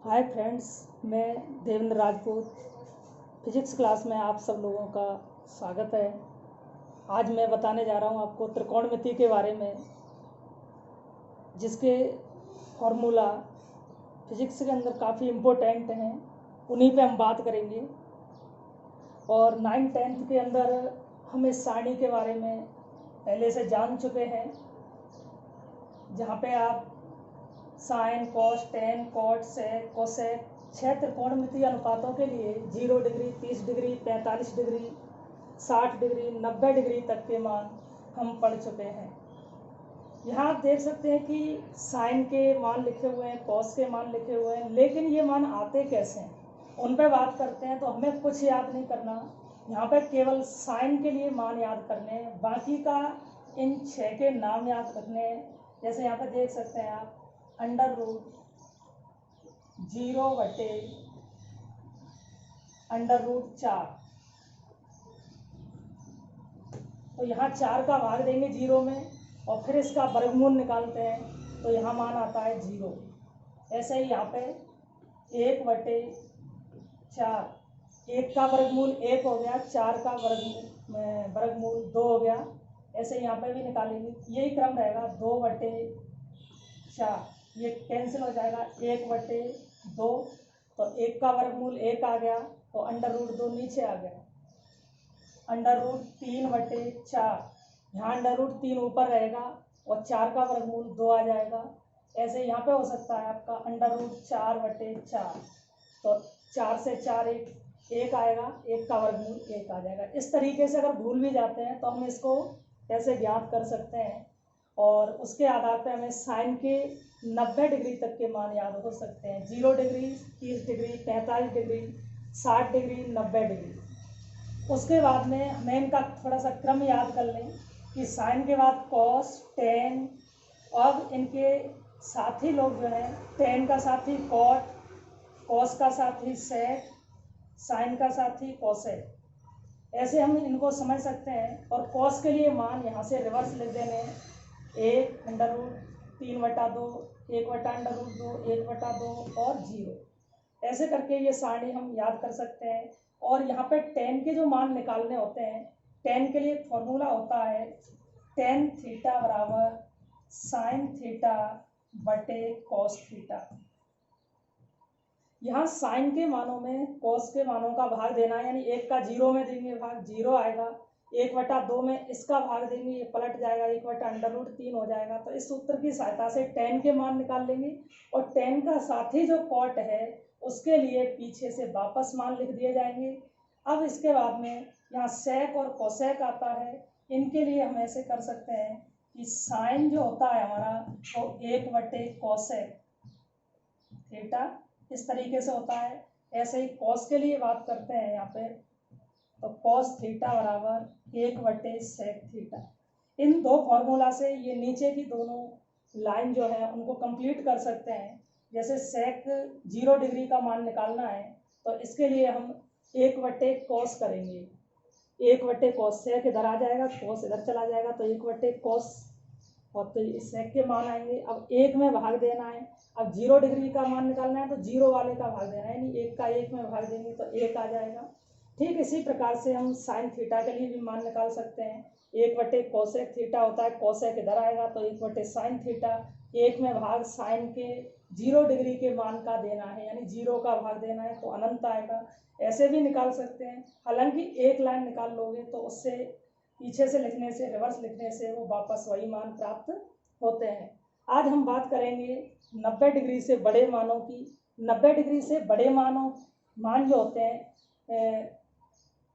Hi friends, मैं Devendra Rajput. Physics class में आप सब लोगों का स्वागत है। आज मैं बताने जा रहा हूँ आपको त्रिकोणमिति के बारे में, जिसके फॉर्मूला फिजिक्स के अंदर काफ़ी इम्पोर्टेंट हैं। उन्हीं पे हम बात करेंगे। और 9th-10th के अंदर हम इस सारणी के बारे में पहले से जान चुके हैं, जहाँ पे आप sign, cos, tan, cot, sec, cosec 6 त्रिकोणमितीय अनुपातों के लिए 0 degree, 30 degree, 45 degree, 60 degree, 90 degree तक के मान हम पढ़ चुके हैं। यहाँ आप देख सकते हैं कि साइन के मान लिखे हुए हैं, कॉस के मान लिखे हुए हैं, लेकिन ये मान आते कैसे हैं उन पे बात करते हैं। तो हमें कुछ याद नहीं करना, यहाँ पे केवल साइन के लिए मान याद करने हैं, बाकी का इन 6 के नाम याद रखने हैं। जैसे यहाँ पे देख सकते हैं आप, अंडर रूट 0/√4। तो यहाँ 4 का भाग देंगे 0 में और फिर इसका वर्गमूल निकालते हैं, तो यहाँ मान आता है 0। ऐसे ही यहाँ पे 1/4, 1 का वर्गमूल 1 हो गया, 4 का वर्गमूल 2 हो गया। ऐसे यहाँ पे भी निकालेंगे, यही क्रम रहेगा। 2/4 ये कैंसिल हो जाएगा, 1/2, तो 1 का वर्गमूल 1 आ गया, तो अंडर रूट 2 नीचे आ गया। √3/4, यहाँ अंडर√3 ऊपर रहेगा और 4 का वर्गमूल 2 आ जाएगा। ऐसे यहाँ पे हो सकता है आपका अंडर√4/4, तो 4 से 4 1 आएगा, 1 का वर्गमूल 1 आ जाएगा। इस तरीके से अगर भूल भी जाते हैं तो हम इसको ऐसे ज्ञात कर सकते हैं, और उसके आधार पर हमें साइन के 90 डिग्री तक के मान याद हो सकते हैं। 0 degree, 30 degree, 45 degree, 60 degree, 90 degree. उसके बाद में हमें इनका थोड़ा सा क्रम याद कर लें कि साइन के बाद कॉस, टेन, और इनके साथी लोग जो हैं, टेन का साथी कॉट, कॉस का साथी सेक, साइन का साथी कोसेक। ऐसे हम इनको समझ सकते हैं। और कॉस के लिए मान यहाँ से रिवर्स लिख देने हैं, 1√3/2, 1/√2, 1/2 और 0। ऐसे करके ये सारणी हम याद कर सकते हैं। और यहाँ पे टेन के जो मान निकालने होते हैं, टेन के लिए फॉर्मूला होता है tan θ बराबर sin θ/cos θ। यहाँ साइन के मानों में कॉस के मानों का भाग देना है, यानी 1 का 0 में देंगे, भाग 0 आएगा। 1/2 में इसका भाग देंगे, ये पलट जाएगा, 1/√3 हो जाएगा। तो इस सूत्र की सहायता से टेन के मान निकाल लेंगे। और टेन का साथी जो कॉट है, उसके लिए पीछे से वापस मान लिख दिए जाएंगे। अब इसके बाद में यहाँ सेक और कोसेक आता है। इनके लिए हम ऐसे कर सकते हैं कि साइन जो होता है हमारा, वो 1/कोसेक थीटा इस तरीके से होता है। ऐसे ही कॉस के लिए बात करते हैं यहाँ पे, तो कॉस थीटा बराबर 1/सेक थीटा। इन दो फॉर्मूला से ये नीचे की दोनों लाइन जो है उनको कंप्लीट कर सकते हैं। जैसे सेक 0 डिग्री का मान निकालना है, तो इसके लिए हम 1/कॉस करेंगे। 1/कॉस, सेक इधर आ जाएगा, कॉस इधर चला जाएगा, तो 1/कॉस, और तो सेक के मान आएंगे। अब 1 में भाग देना है। अब 0 डिग्री का मान निकालना है, तो 0 वाले का भाग देना है, यानी 1 का 1 में भाग देंगे तो 1 आ जाएगा। ठीक इसी प्रकार से हम साइन थीटा के लिए भी मान निकाल सकते हैं। 1/कोसेक थीटा होता है, कोसेक इधर आएगा, तो 1/साइन थीटा। 1 में भाग साइन के 0 डिग्री के मान का देना है, यानी 0 का भाग देना है, तो अनंत आएगा। ऐसे भी निकाल सकते हैं। हालांकि एक लाइन निकाल लोगे तो उससे पीछे से लिखने से, रिवर्स लिखने से वो वापस वही मान प्राप्त होते हैं। आज हम बात करेंगे 90 डिग्री से बड़े मानों की। 90 डिग्री से बड़े मान जो होते हैं,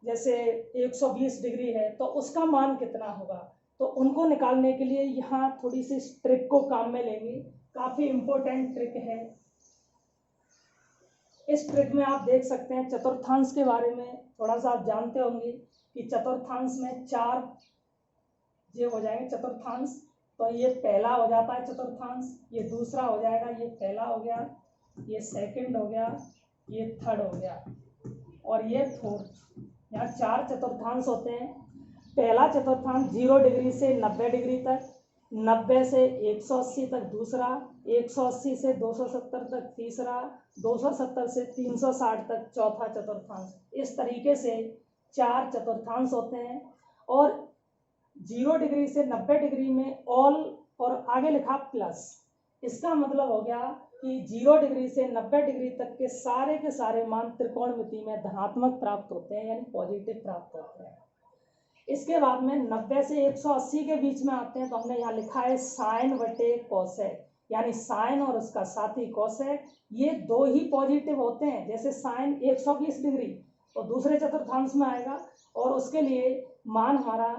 जैसे 120 डिग्री है, तो उसका मान कितना होगा, तो उनको निकालने के लिए यहाँ थोड़ी सी ट्रिक को काम में लेंगे। काफ़ी इम्पोर्टेंट ट्रिक है। इस ट्रिक में आप देख सकते हैं, चतुर्थांश के बारे में थोड़ा सा आप जानते होंगे कि चतुर्थांश में 4 ये हो जाएंगे चतुर्थांश। तो ये पहला हो जाता है चतुर्थांश, ये दूसरा हो जाएगा, ये पहला हो गया, ये सेकंड हो गया, ये थर्ड हो गया, और ये फोर्थ। यहाँ 4 चतुर्थांश होते हैं। पहला चतुर्थांश 0 डिग्री से 90 डिग्री तक, 90 से 180 तक दूसरा, 180 से 270 तक तीसरा, 270 से 360 तक चौथा चतुर्थांश। इस तरीके से 4 चतुर्थांश होते हैं। और 0 डिग्री से 90 डिग्री में ऑल और आगे लिखा प्लस। इसका मतलब हो गया कि 0 डिग्री से 90 डिग्री तक के सारे मान त्रिकोणमिति में धनात्मक प्राप्त होते हैं, यानी पॉजिटिव प्राप्त होते हैं। इसके बाद में 90 से 180 के बीच में आते हैं, तो हमने यहाँ लिखा है साइन बटे कोसेक, यानी साइन और उसका साथी कोसेक, ये दो ही पॉजिटिव होते हैं। जैसे साइन 120 डिग्री तो दूसरे चतुर्थांश में आएगा, और उसके लिए मान हमारा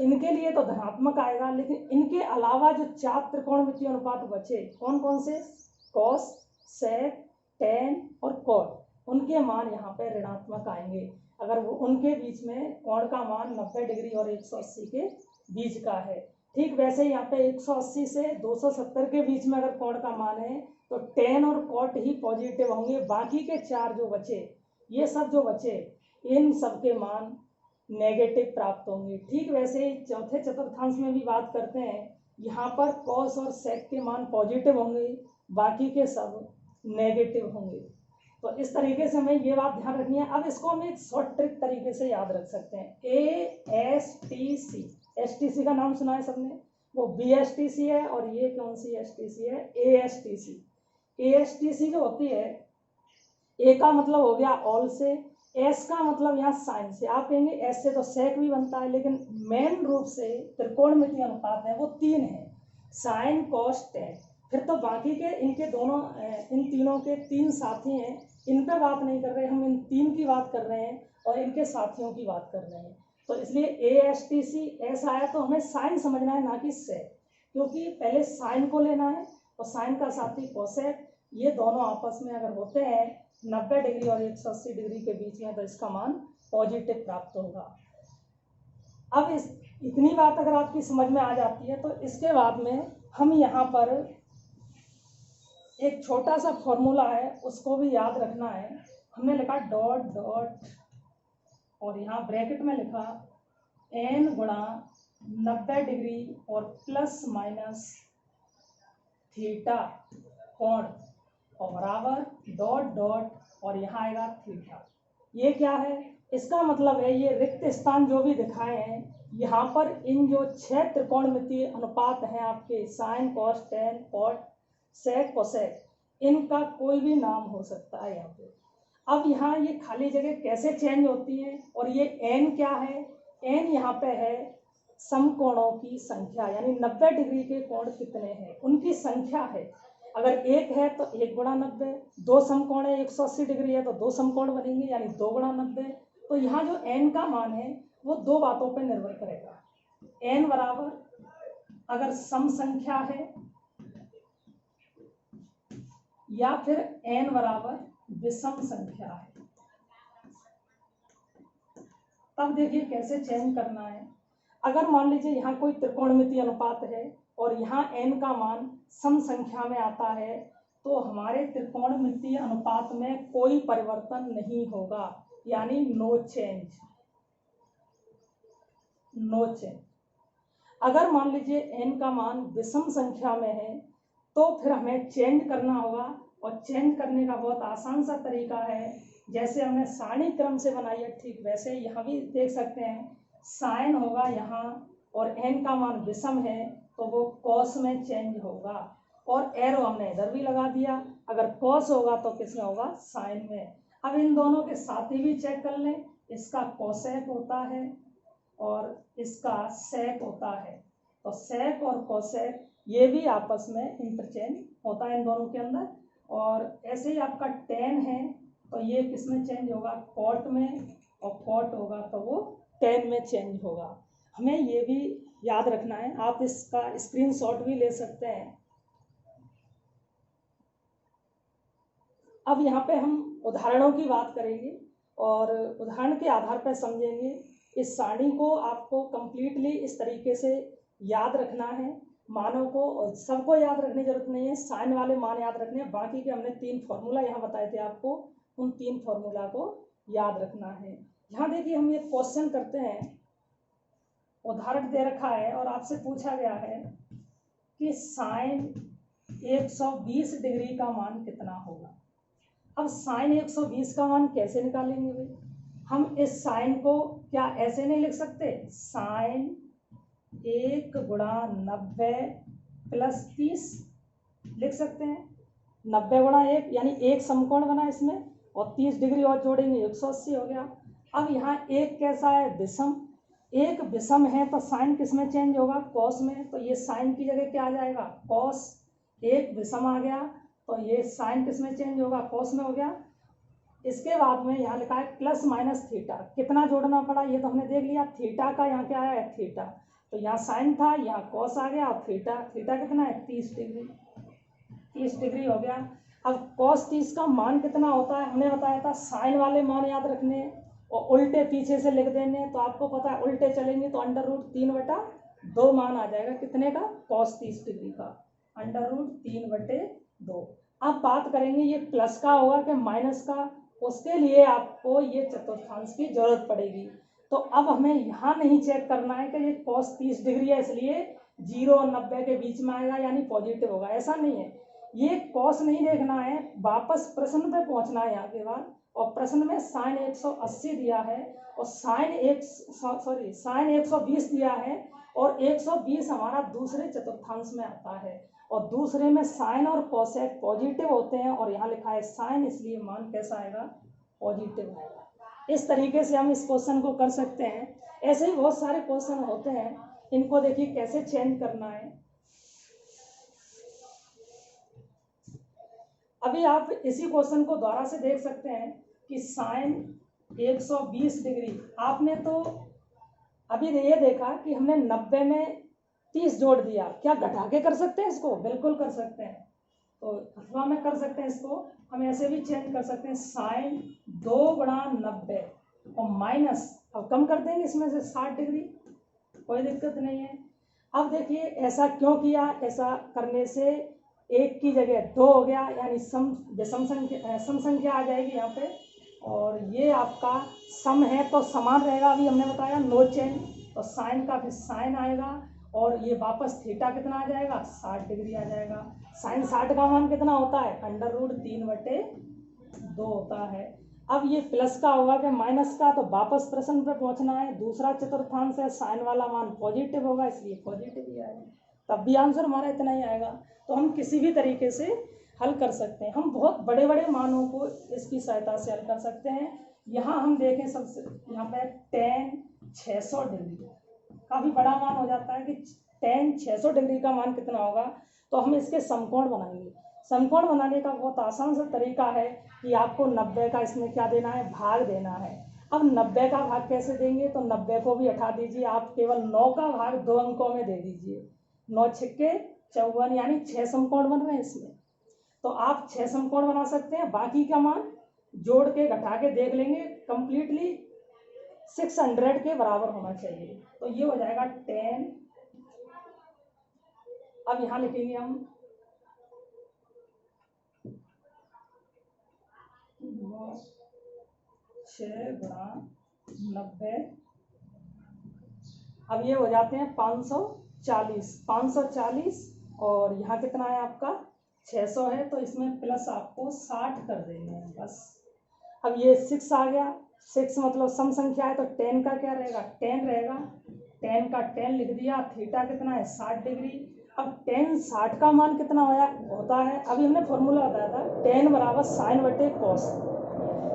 इनके लिए तो धनात्मक आएगा, लेकिन इनके अलावा जो 4 त्रिकोणमितीय अनुपात बचे, कौन कौन से, कॉस, सेक, टेन और कॉट, उनके मान यहाँ पे ऋणात्मक आएंगे अगर वो उनके बीच में कोण का मान 90 डिग्री और 180 के बीच का है। ठीक वैसे यहाँ पे 180 से 270 के बीच में अगर कोण का मान है तो टेन और कॉट ही पॉजिटिव होंगे, बाकी के 4 जो बचे, ये सब जो बचे, इन सब के मान नेगेटिव प्राप्त होंगे। ठीक वैसे ही चौथे चतुर्थांश में भी बात करते हैं, यहाँ पर कॉस और सेक के मान पॉजिटिव होंगे, बाकी के सब नेगेटिव होंगे। तो इस तरीके से हमें ये बात ध्यान रखनी है। अब इसको हम एक शॉर्ट ट्रिक तरीके से याद रख सकते हैं। ASTC, STC का नाम सुना है सबने, वो BSTC है, और ये कौन सी STC है, ASTC। ASTC जो होती है, A का मतलब हो गया ऑल से, S का मतलब यहाँ साइन से। आप कहेंगे S से तो सेक भी बनता है, लेकिन मेन रूप से त्रिकोणमितीय अनुपात है वो 3 है, साइन कॉस टेन। फिर तो बाकी के इनके दोनों इन तीनों के 3 साथी हैं, इन पर बात नहीं कर रहे, हम इन 3 की बात कर रहे हैं और इनके साथियों की बात कर रहे हैं। तो इसलिए ASTC ऐसा आया तो हमें साइन समझना है, ना कि सेक, क्योंकि पहले साइन को लेना है और साइन का साथी कोसेक, ये दोनों आपस में अगर होते हैं 90 डिग्री और 180 डिग्री के बीच में, तो इसका मान पॉजिटिव प्राप्त होगा। अब इतनी बात अगर आपकी समझ में आ जाती है, तो इसके बाद में हम यहाँ पर एक छोटा सा फॉर्मूला है, उसको भी याद रखना है। हमने लिखा डॉट डॉट और यहाँ ब्रैकेट में लिखा n गुणा 90 डिग्री और प्लस माइनस थीटा कोण और बराबर डॉट डॉट और यहाँ आएगा थीटा। ये क्या है, इसका मतलब है ये रिक्त स्थान जो भी दिखाए हैं, यहाँ पर इन जो 6 त्रिकोणमितीय अनुपात हैं आपके, sine cos tan cot sec cosec, इनका कोई भी नाम हो सकता है यहाँ पे। अब यहाँ ये खाली जगह कैसे चेंज होती है, और ये n क्या है, n यहाँ पे है समकोणों की संख्या, यानी 90 डिग्री के कोण कितने हैं उनकी संख्या है। अगर 1 है तो 1 गुणा 90, 2 समकोण है 180 डिग्री है तो 2 समकोण बनेंगे, यानी 2 गुणा 90। तो यहाँ जो n का मान है वो 2 बातों पर निर्भर करेगा। n बराबर अगर सम संख्या है, या फिर n बराबर विषम संख्या है। तब देखिए कैसे चेंज करना है। अगर मान लीजिए यहाँ कोई त्रिकोणमितीय अनुपात है और यहाँ n का मान सम संख्या में आता है, तो हमारे त्रिकोणमितीय अनुपात में कोई परिवर्तन नहीं होगा, यानी नो चेंज, नो चेंज। अगर मान लीजिए n का मान विषम संख्या में है, तो फिर हमें चेंज करना होगा, और चेंज करने का बहुत आसान सा तरीका है, जैसे हमने सारणी क्रम से बनाई है, ठीक वैसे यहाँ भी देख सकते हैं। साइन होगा यहाँ और n का मान विषम है तो वो कॉस में चेंज होगा, और एरो हमने इधर भी लगा दिया, अगर कॉस होगा तो किसमें होगा, साइन में। अब इन दोनों के साथी भी चेक कर लें, इसका कोसेक होता है और इसका सेक होता है, तो सेक और कोसेक ये भी आपस में इंटरचेंज होता है इन दोनों के अंदर। और ऐसे ही आपका टेन है तो ये किस में चेंज होगा, कॉट में, और कॉट होगा तो वो टेन में चेंज होगा। हमें ये भी याद रखना है, आप इसका स्क्रीनशॉट भी ले सकते हैं। अब यहाँ पे हम उदाहरणों की बात करेंगे और उदाहरण के आधार पर समझेंगे। इस सारणी को आपको कंप्लीटली इस तरीके से याद रखना है, मानों को, और सबको याद रखने की जरूरत नहीं है, साइन वाले मान याद रखने हैं, बाकी के हमने 3 फॉर्मूला यहाँ बताए थे आपको, उन 3 फॉर्मूला को याद रखना है। यहाँ देखिए हम ये क्वेश्चन करते हैं, उदाहरण दे रखा है और आपसे पूछा गया है कि साइन 120 डिग्री का मान कितना होगा। अब साइन 120 का मान कैसे निकालेंगे भाई? हम इस साइन को क्या ऐसे नहीं लिख सकते? साइन 1 गुणा 90 प्लस 30 लिख सकते हैं। 90 गुणा 1 यानी एक समकोण बना इसमें, और 30 डिग्री और जोड़ेंगे 180 हो गया। अब यहाँ एक कैसा है? विषम। एक विषम है तो साइन किस में चेंज होगा? कॉस में। तो ये साइन की जगह क्या आ जाएगा? कॉस। एक विषम आ गया तो ये साइन किस में चेंज होगा? कॉस में हो गया। इसके बाद में यहाँ लिखा है प्लस माइनस थीटा। कितना जोड़ना पड़ा ये तो हमने देख लिया। थीटा का यहाँ क्या है? थीटा। तो यहाँ साइन था, यहाँ कॉस आ गया, और थीटा कितना है? 30 डिग्री। 30 डिग्री हो गया। अब कॉस 30 का मान कितना होता है? हमने बताया था साइन वाले मान याद रखने और उल्टे पीछे से लिख देने। तो आपको पता है उल्टे चलेंगे तो √3/2 मान आ जाएगा। कितने का? कॉस 30 डिग्री का √3/2। अब बात करेंगे ये प्लस का होगा कि माइनस का। उसके लिए आपको ये चतुर्थांश की जरूरत पड़ेगी। तो अब हमें यहाँ नहीं चेक करना है कि ये कॉस 30 डिग्री है इसलिए 0 और 90 के बीच में आएगा यानी पॉजिटिव होगा, ऐसा नहीं है। ये कॉस नहीं देखना है, वापस प्रश्न पे पहुंचना है यहाँ के बाद। और प्रश्न में साइन 180 दिया है और साइन 120 दिया है, और 120 हमारा दूसरे चतुर्थांश में आता है, और दूसरे में साइन और कोसेक पॉजिटिव होते हैं, और यहाँ लिखा है साइन, इसलिए मान कैसा आएगा? पॉजिटिव आएगा। इस तरीके से हम इस क्वेश्चन को कर सकते हैं। ऐसे ही बहुत सारे क्वेश्चन होते हैं, इनको देखिए कैसे चेंज करना है। अभी आप इसी क्वेश्चन को दोबारा से देख सकते हैं कि साइन 120 डिग्री, आपने तो अभी ये देखा कि हमने 90 में 30 जोड़ दिया। क्या घटा के कर सकते हैं इसको? बिल्कुल कर सकते हैं। तो अथवा में कर सकते हैं इसको, हम ऐसे भी चेंज कर सकते हैं। साइन 2 गुणा 90 और माइनस, अब कम कर देंगे इसमें से 60 डिग्री, कोई दिक्कत नहीं है। अब देखिए ऐसा क्यों किया? ऐसा करने से एक की जगह 2 हो गया यानी सम संख्या आ जाएगी यहाँ पे, और ये आपका सम है तो समान रहेगा। अभी हमने बताया नो चेंज, तो साइन का फिर साइन आएगा, और ये वापस थीटा कितना आ जाएगा? 60 डिग्री आ जाएगा। साइन 60 का मान कितना होता है? √3/2 होता है। अब ये प्लस का होगा कि माइनस का, तो वापस प्रश्न पे पहुंचना है। दूसरा चतुर्थांश है, साइन वाला मान पॉजिटिव होगा इसलिए पॉजिटिव ही आएगा, तब भी आंसर हमारा इतना ही आएगा। तो हम किसी भी तरीके से हल कर सकते हैं। हम बहुत बड़े बड़े मानों को इसकी सहायता से हल कर सकते हैं। यहाँ हम देखें सबसे, यहाँ पे tan 600 डिग्री काफ़ी बड़ा मान हो जाता है कि tan 600 डिग्री का मान कितना होगा। तो हम इसके समकोण बनाएंगे। समकोण बनाने का बहुत आसान सा तरीका है कि आपको 90 का इसमें क्या देना है? भाग देना है। अब 90 का भाग कैसे देंगे? तो 90 को भी हटा दीजिए, आप केवल 9 का भाग 2 अंकों में दे दीजिए। 9 छक्के 54 यानी 6 समकोण बन रहे हैं इसमें। तो आप 6 समकोण बना सकते हैं। बाकी का मान जोड़ के घटा के देख लेंगे, कंप्लीटली 600 के बराबर होना चाहिए। तो ये हो जाएगा 10। अब यहाँ लिखेंगे हम 6 गुणा 90, अब ये हो जाते हैं 540, और यहाँ कितना है आपका? 600 है, तो इसमें प्लस आपको 60 कर देंगे बस। अब ये 6 आ गया, 6 मतलब सम संख्या है, तो 10 का क्या रहेगा? 10 रहेगा। 10 का 10 लिख दिया। थीटा कितना है? 60 डिग्री। अब tan 60 का मान कितना होता है? अभी हमने फॉर्मूला बताया था, tan बराबर साइन बटे कॉस।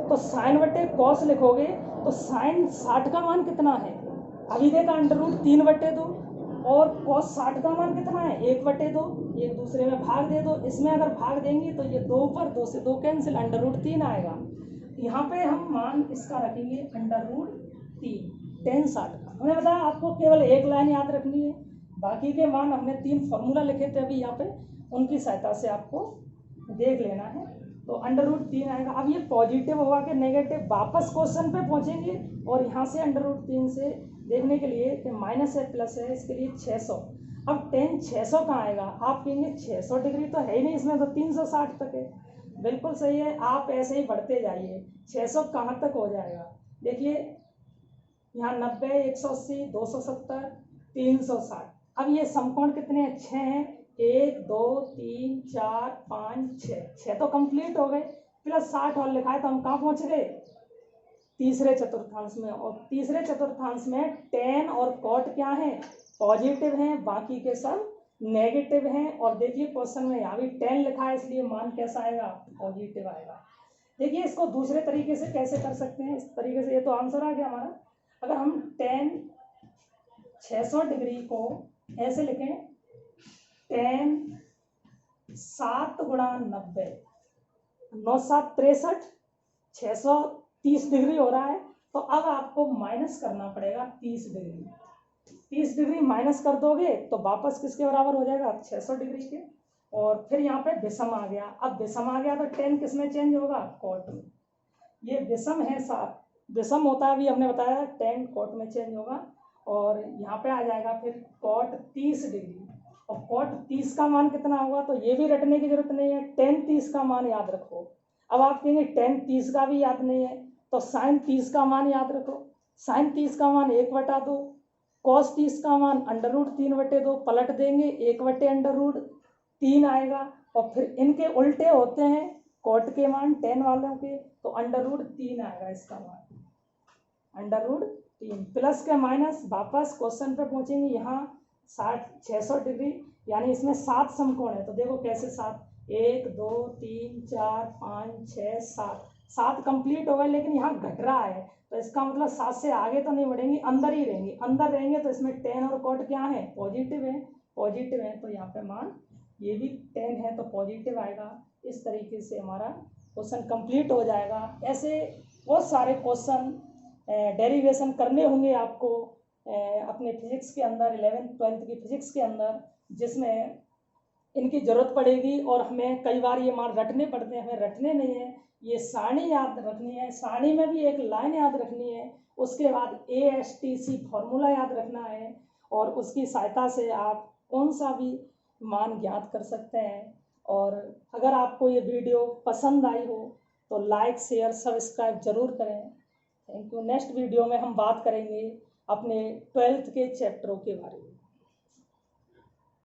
तो साइन बटे कॉस लिखोगे तो साइन 60 का मान कितना है? अभी देखा √3/2, और कॉस 60 का मान कितना है? 1/2। एक दूसरे में भाग दे दो। इसमें अगर भाग देंगे तो ये 2 पर 2 से 2 कैंसिल, √3 आएगा। यहाँ पे हम मान इसका रखेंगे √3, tan 60 का। हमने बताया आपको केवल एक लाइन याद रखनी है, बाकी के मान हमने 3 फॉर्मूला लिखे थे अभी यहाँ पे, उनकी सहायता से आपको देख लेना है। तो √3 आएगा। अब ये पॉजिटिव होगा कि नेगेटिव, वापस क्वेश्चन पे पहुंचेंगे, और यहाँ से √3 से देखने के लिए कि माइनस है प्लस है, इसके लिए 600। अब tan 600 कहाँ आएगा? आप कहेंगे 600 डिग्री तो है ही नहीं इसमें, तो 360 तक है। बिल्कुल सही है, आप ऐसे ही बढ़ते जाइए। 600 कहाँ तक हो जाएगा? देखिए यहाँ 90, 180, 270, 360। अब ये समकोण कितने अच्छे हैं, 1 2 3 4 5 6 तो कंप्लीट हो गए, प्लस 60 और लिखा है तो हम कहाँ पहुंच गए, तीसरे चतुर्थांश में। और तीसरे चतुर्थांश में tan और cot क्या है, पॉजिटिव हैं, बाकी के सब नेगेटिव हैं। और देखिए क्वेश्चन में यहाँ भी 10 लिखा है, इसलिए मान कैसा आएगा, पॉजिटिव आएगा। देखिए इसको दूसरे तरीके से कैसे कर सकते हैं, इस तरीके से, ये तो आंसर आ गया हमारा। अगर हम tan 600 डिग्री को ऐसे लिखें, tan 7 गुणा 90, 9 7 63, 630 डिग्री हो रहा है। तो अब आपको माइनस करना पड़ेगा 30 डिग्री। 30 डिग्री माइनस कर दोगे तो वापस किसके बराबर हो जाएगा, 600 डिग्री के। और फिर यहाँ पे विषम आ गया। अब विषम आ गया तो tan किस में चेंज होगा, cot में। ये विषम है, साथ विषम होता है, अभी हमने बताया, tan cot में चेंज होगा। और यहाँ पे आ जाएगा फिर cot 30 डिग्री। और cot 30 का मान कितना होगा, तो ये भी रटने की जरूरत नहीं है, tan 30 का मान याद रखो। अब आप कहेंगे tan 30 का भी याद नहीं है, तो sin 30 का मान याद रखो। sin 30 का मान 1/2, cos 30 का मान √3/2, पलट देंगे 1/√3 आएगा। और फिर इनके उल्टे होते हैं cot के मान tan वालों के, तो √3 आएगा इसका मान, √3। प्लस के माइनस वापस क्वेश्चन पे पहुंचेंगे, यहाँ 600 डिग्री, यानी इसमें 7 समकोण है। तो देखो कैसे 7, 1 2 3 4 5 6 7 कंप्लीट हो गए, लेकिन यहाँ घट रहा है, तो इसका मतलब 7 से आगे तो नहीं बढ़ेंगे, अंदर ही रहेंगे। अंदर रहेंगे तो इसमें tan और cot क्या है, पॉजिटिव है, पॉजिटिव है, तो यहाँ पे मान ये भी tan है तो पॉजिटिव आएगा। इस तरीके से हमारा क्वेश्चन कंप्लीट हो जाएगा। ऐसे बहुत सारे क्वेश्चन डेरिवेशन करने होंगे आपको अपने फिजिक्स के अंदर, 11th 12th की फिजिक्स के अंदर, जिसमें इनकी जरूरत पड़ेगी। और हमें कई बार ये मान रटने पड़ते हैं, हमें रटने नहीं है, ये सारणी याद रखनी है। सारणी में भी एक लाइन याद रखनी है, उसके बाद ASTC फॉर्मूला याद रखना है, और उसकी सहायता से आप कौन सा भी मान ज्ञात कर सकते हैं। और अगर आपको ये वीडियो पसंद आई हो तो लाइक शेयर सब्सक्राइब जरूर करें। Thank you. नेक्स्ट वीडियो में हम बात करेंगे अपने 12th के चैप्टरों के बारे में।